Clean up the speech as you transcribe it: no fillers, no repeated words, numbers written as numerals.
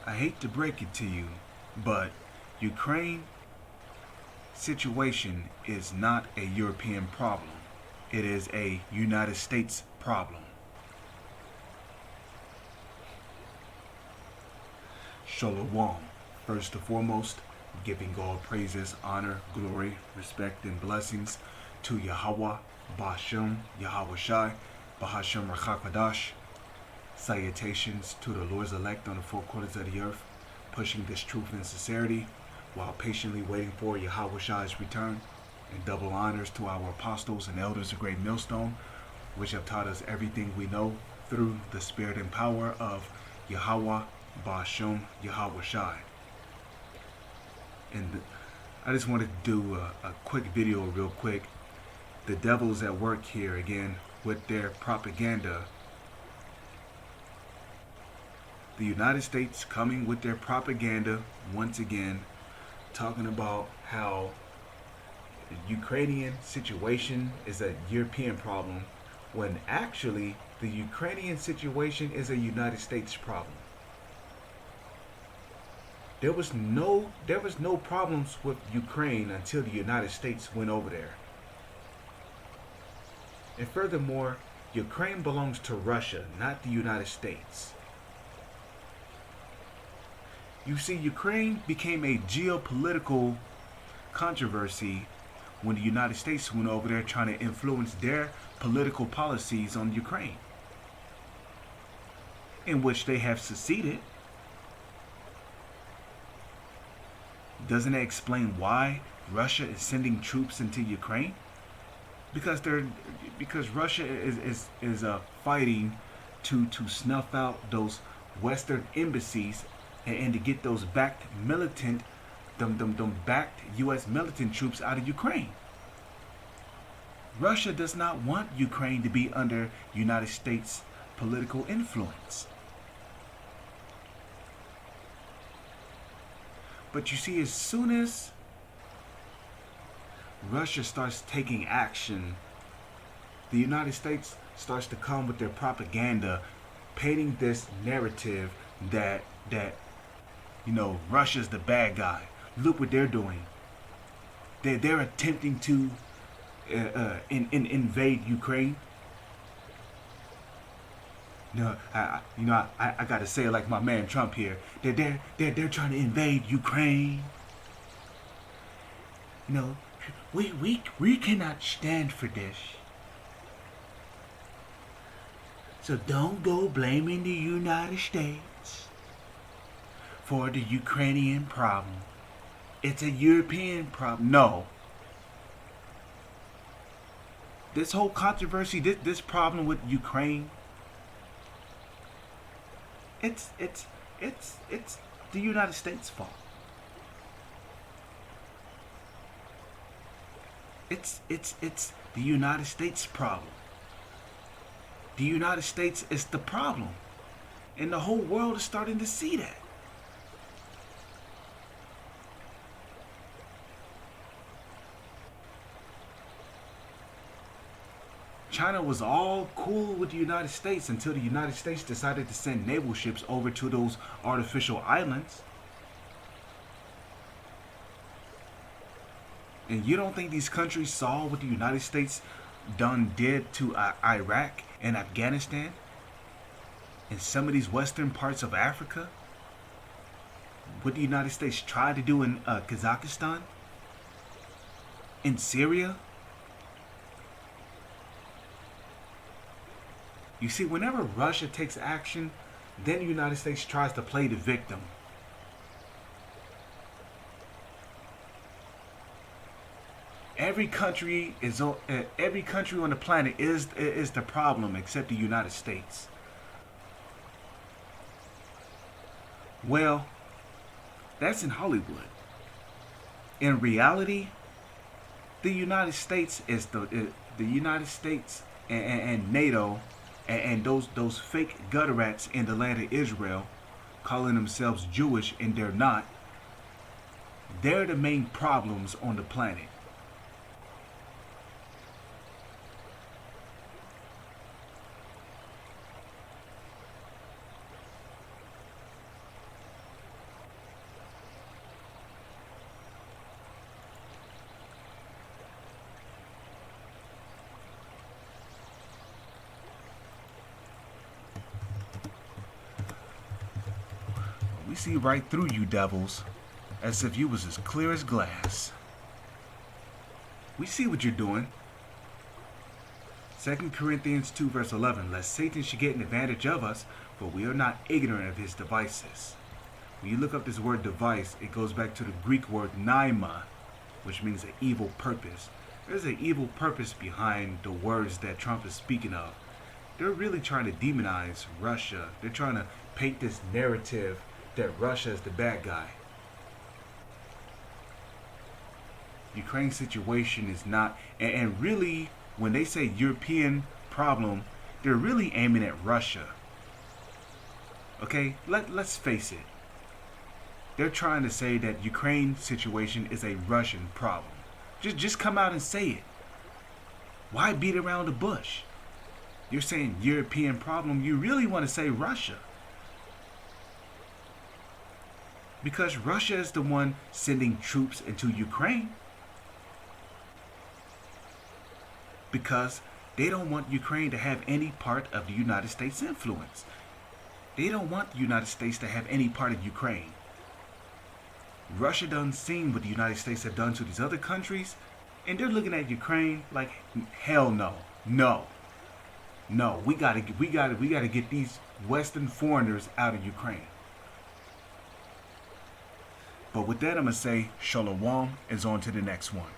I hate to break it to you, but Ukraine situation is not a European problem. It is a United States problem. Shalom. First and foremost, giving all praises, honor, glory, respect, and blessings to Yahweh, Bashem, Yahweh Shai, Bahashem Rachakadash. Salutations to the Lord's elect on the four corners of the earth, pushing this truth and sincerity while patiently waiting for Yahweh Shai's return. And double honors to our apostles and elders of Great Millstone, which have taught us everything we know through the spirit and power of Yahweh, Bashem, Yahweh Shai. And I just wanted to do a quick video real quick. The devil's at work here again with their propaganda. The United States coming with their propaganda once again, talking about how the Ukrainian situation is a European problem, when actually the Ukrainian situation is a United States problem. There was no problems with Ukraine until the United States went over there. And furthermore, Ukraine belongs to Russia, not the United States. You see, Ukraine became a geopolitical controversy when the United States went over there trying to influence their political policies on Ukraine, in which they have succeeded. Doesn't it explain why Russia is sending troops into Ukraine? Because Russia is fighting to snuff out those Western embassies and to get those backed militant, them backed U.S. militant troops out of Ukraine. Russia does not want Ukraine to be under United States political influence. But you see, as soon as Russia starts taking action, the United States starts to come with their propaganda, painting this narrative that Russia's the bad guy. Look what they're doing. They're attempting to invade Ukraine. I gotta say it like my man Trump here. They're trying to invade Ukraine. We cannot stand for this. So don't go blaming the United States for the Ukrainian problem. It's a European problem. No. This whole controversy, this problem with Ukraine, it's the United States' fault. It's the United States' problem. The United States is the problem. And the whole world is starting to see that. China was all cool with the United States until the United States decided to send naval ships over to those artificial islands. And you don't think these countries saw what the United States did to Iraq and Afghanistan and some of these western parts of Africa? What the United States tried to do in Kazakhstan? In Syria? You see, whenever Russia takes action, then the United States tries to play the victim. Every country on the planet is the problem except the United States. Well, that's in Hollywood. In reality, the United States is the United States and NATO and those fake gutter rats in the land of Israel, calling themselves Jewish and they're not. They're the main problems on the planet. We see right through you devils, as if you was as clear as glass. We see what you're doing. 2 Corinthians 2 verse 11, lest Satan should get an advantage of us, for we are not ignorant of his devices. When you look up this word device, it goes back to the Greek word naima, which means an evil purpose. There's an evil purpose behind the words that Trump is speaking of. They're really trying to demonize Russia. They're trying to paint this narrative that Russia is the bad guy. Ukraine's situation is not, and really, when they say European problem, they're really aiming at Russia. Okay, let's face it. They're trying to say that Ukraine situation is a Russian problem. Just come out and say it. Why beat around the bush? You're saying European problem, you really want to say Russia. Because Russia is the one sending troops into Ukraine. Because they don't want Ukraine to have any part of the United States influence. They don't want the United States to have any part of Ukraine. Russia done seen what the United States have done to these other countries, and they're looking at Ukraine like, hell no, no. We gotta get these Western foreigners out of Ukraine. But with that, I'm gonna say shalom, is on to the next one.